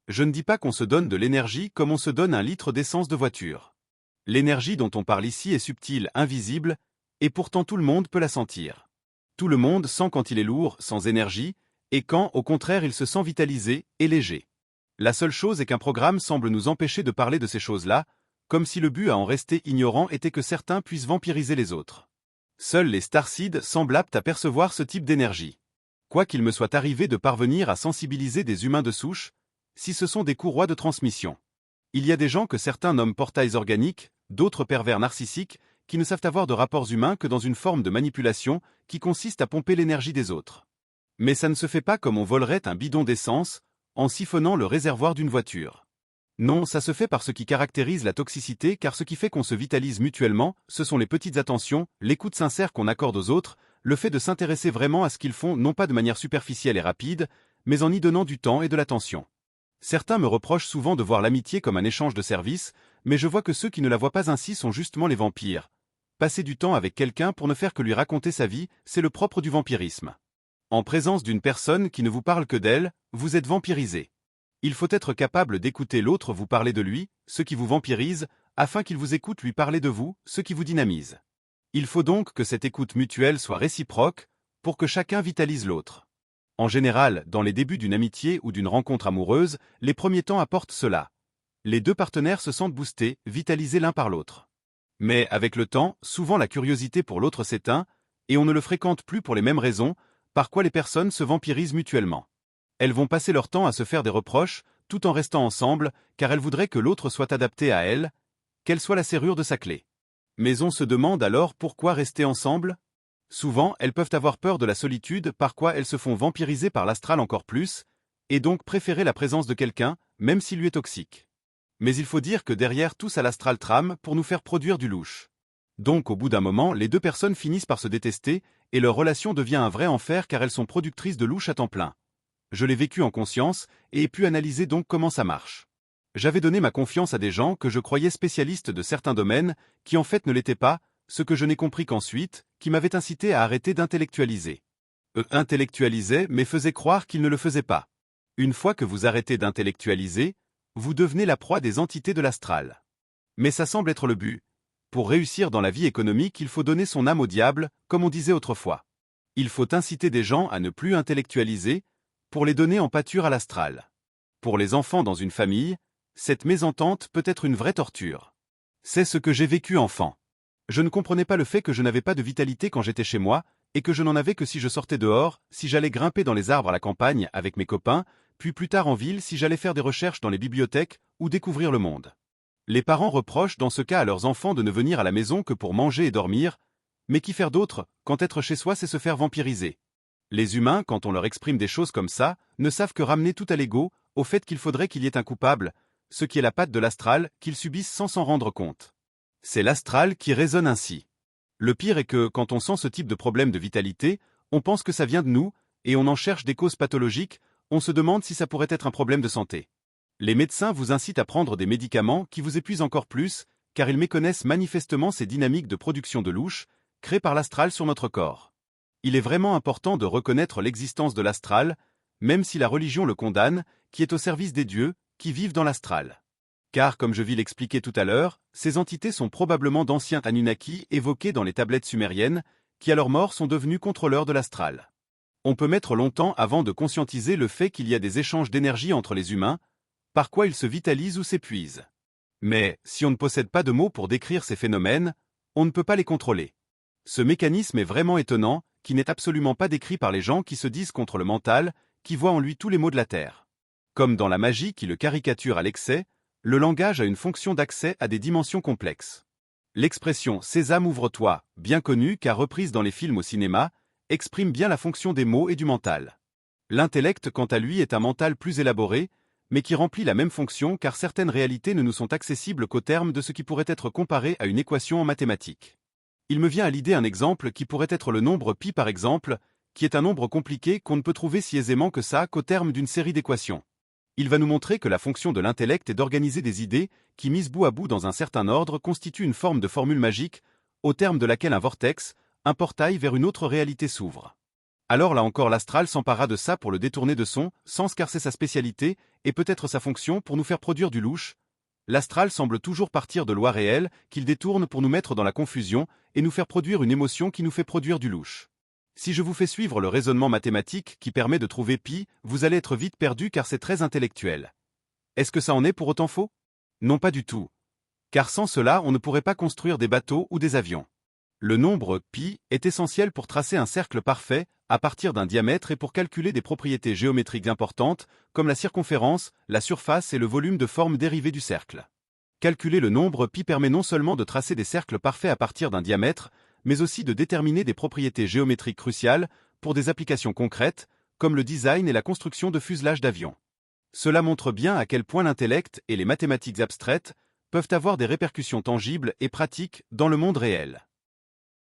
Je ne dis pas qu'on se donne de l'énergie comme on se donne un litre d'essence de voiture. L'énergie dont on parle ici est subtile, invisible, et pourtant tout le monde peut la sentir. Tout le monde sent quand il est lourd, sans énergie, et quand, au contraire, il se sent vitalisé et léger. La seule chose est qu'un programme semble nous empêcher de parler de ces choses-là, comme si le but à en rester ignorant était que certains puissent vampiriser les autres. Seuls les starseeds semblent aptes à percevoir ce type d'énergie. Quoi qu'il me soit arrivé de parvenir à sensibiliser des humains de souche, si ce sont des courroies de transmission. Il y a des gens que certains nomment portails organiques, d'autres pervers narcissiques, qui ne savent avoir de rapports humains que dans une forme de manipulation qui consiste à pomper l'énergie des autres. Mais ça ne se fait pas comme on volerait un bidon d'essence, en siphonnant le réservoir d'une voiture. Non, ça se fait par ce qui caractérise la toxicité, car ce qui fait qu'on se vitalise mutuellement, ce sont les petites attentions, l'écoute sincère qu'on accorde aux autres, le fait de s'intéresser vraiment à ce qu'ils font non pas de manière superficielle et rapide, mais en y donnant du temps et de l'attention. Certains me reprochent souvent de voir l'amitié comme un échange de services, mais je vois que ceux qui ne la voient pas ainsi sont justement les vampires. Passer du temps avec quelqu'un pour ne faire que lui raconter sa vie, c'est le propre du vampirisme. En présence d'une personne qui ne vous parle que d'elle, vous êtes vampirisé. Il faut être capable d'écouter l'autre vous parler de lui, ce qui vous vampirise, afin qu'il vous écoute lui parler de vous, ce qui vous dynamise. Il faut donc que cette écoute mutuelle soit réciproque, pour que chacun vitalise l'autre. En général, dans les débuts d'une amitié ou d'une rencontre amoureuse, les premiers temps apportent cela. Les deux partenaires se sentent boostés, vitalisés l'un par l'autre. Mais avec le temps, souvent la curiosité pour l'autre s'éteint, et on ne le fréquente plus pour les mêmes raisons, par quoi les personnes se vampirisent mutuellement. Elles vont passer leur temps à se faire des reproches, tout en restant ensemble, car elles voudraient que l'autre soit adapté à elles, qu'elle soit la serrure de sa clé. Mais on se demande alors pourquoi rester ensemble ? Souvent, elles peuvent avoir peur de la solitude, par quoi elles se font vampiriser par l'astral encore plus, et donc préférer la présence de quelqu'un, même s'il lui est toxique. Mais il faut dire que derrière tout ça l'astral trame pour nous faire produire du louche. Donc au bout d'un moment, les deux personnes finissent par se détester, et leur relation devient un vrai enfer car elles sont productrices de louche à temps plein. Je l'ai vécu en conscience, et ai pu analyser donc comment ça marche. J'avais donné ma confiance à des gens que je croyais spécialistes de certains domaines, qui en fait ne l'étaient pas, ce que je n'ai compris qu'ensuite, qui m'avaient incité à arrêter d'intellectualiser. Eux intellectualisaient mais faisaient croire qu'ils ne le faisaient pas. Une fois que vous arrêtez d'intellectualiser, vous devenez la proie des entités de l'astral. Mais ça semble être le but. Pour réussir dans la vie économique, il faut donner son âme au diable, comme on disait autrefois. Il faut inciter des gens à ne plus intellectualiser, pour les donner en pâture à l'astral. Pour les enfants dans une famille, cette mésentente peut être une vraie torture. C'est ce que j'ai vécu enfant. Je ne comprenais pas le fait que je n'avais pas de vitalité quand j'étais chez moi, et que je n'en avais que si je sortais dehors, si j'allais grimper dans les arbres à la campagne avec mes copains, puis plus tard en ville si j'allais faire des recherches dans les bibliothèques ou découvrir le monde. Les parents reprochent dans ce cas à leurs enfants de ne venir à la maison que pour manger et dormir, mais qu'y faire d'autre, quand être chez soi c'est se faire vampiriser. Les humains, quand on leur exprime des choses comme ça, ne savent que ramener tout à l'ego, au fait qu'il faudrait qu'il y ait un coupable, ce qui est la patte de l'astral, qu'ils subissent sans s'en rendre compte. C'est l'astral qui résonne ainsi. Le pire est que, quand on sent ce type de problème de vitalité, on pense que ça vient de nous, et on en cherche des causes pathologiques, on se demande si ça pourrait être un problème de santé. Les médecins vous incitent à prendre des médicaments qui vous épuisent encore plus, car ils méconnaissent manifestement ces dynamiques de production de louche, créées par l'astral sur notre corps. Il est vraiment important de reconnaître l'existence de l'astral, même si la religion le condamne, qui est au service des dieux, qui vivent dans l'astral. Car, comme je vis l'expliquer tout à l'heure, ces entités sont probablement d'anciens Anunnaki évoqués dans les tablettes sumériennes, qui à leur mort sont devenus contrôleurs de l'astral. On peut mettre longtemps avant de conscientiser le fait qu'il y a des échanges d'énergie entre les humains, par quoi ils se vitalisent ou s'épuisent. Mais, si on ne possède pas de mots pour décrire ces phénomènes, on ne peut pas les contrôler. Ce mécanisme est vraiment étonnant, qui n'est absolument pas décrit par les gens qui se disent contre le mental, qui voient en lui tous les maux de la Terre. Comme dans la magie qui le caricature à l'excès, le langage a une fonction d'accès à des dimensions complexes. L'expression « Sésame ouvre-toi », bien connue car reprise dans les films au cinéma, exprime bien la fonction des mots et du mental. L'intellect, quant à lui, est un mental plus élaboré, mais qui remplit la même fonction car certaines réalités ne nous sont accessibles qu'au terme de ce qui pourrait être comparé à une équation en mathématiques. Il me vient à l'idée un exemple qui pourrait être le nombre pi par exemple, qui est un nombre compliqué qu'on ne peut trouver si aisément que ça qu'au terme d'une série d'équations. Il va nous montrer que la fonction de l'intellect est d'organiser des idées qui, mises bout à bout dans un certain ordre, constituent une forme de formule magique, au terme de laquelle un vortex, un portail vers une autre réalité s'ouvre. Alors là encore l'astral s'empara de ça pour le détourner de son sens car c'est sa spécialité, et peut-être sa fonction pour nous faire produire du louche. L'astral semble toujours partir de lois réelles, qu'il détourne pour nous mettre dans la confusion, et nous faire produire une émotion qui nous fait produire du louche. Si je vous fais suivre le raisonnement mathématique qui permet de trouver pi, vous allez être vite perdu car c'est très intellectuel. Est-ce que ça en est pour autant faux? Non pas du tout. Car sans cela on ne pourrait pas construire des bateaux ou des avions. Le nombre pi est essentiel pour tracer un cercle parfait, à partir d'un diamètre et pour calculer des propriétés géométriques importantes, comme la circonférence, la surface et le volume de forme dérivée du cercle. Calculer le nombre pi permet non seulement de tracer des cercles parfaits à partir d'un diamètre, mais aussi de déterminer des propriétés géométriques cruciales pour des applications concrètes, comme le design et la construction de fuselages d'avions. Cela montre bien à quel point l'intellect et les mathématiques abstraites peuvent avoir des répercussions tangibles et pratiques dans le monde réel.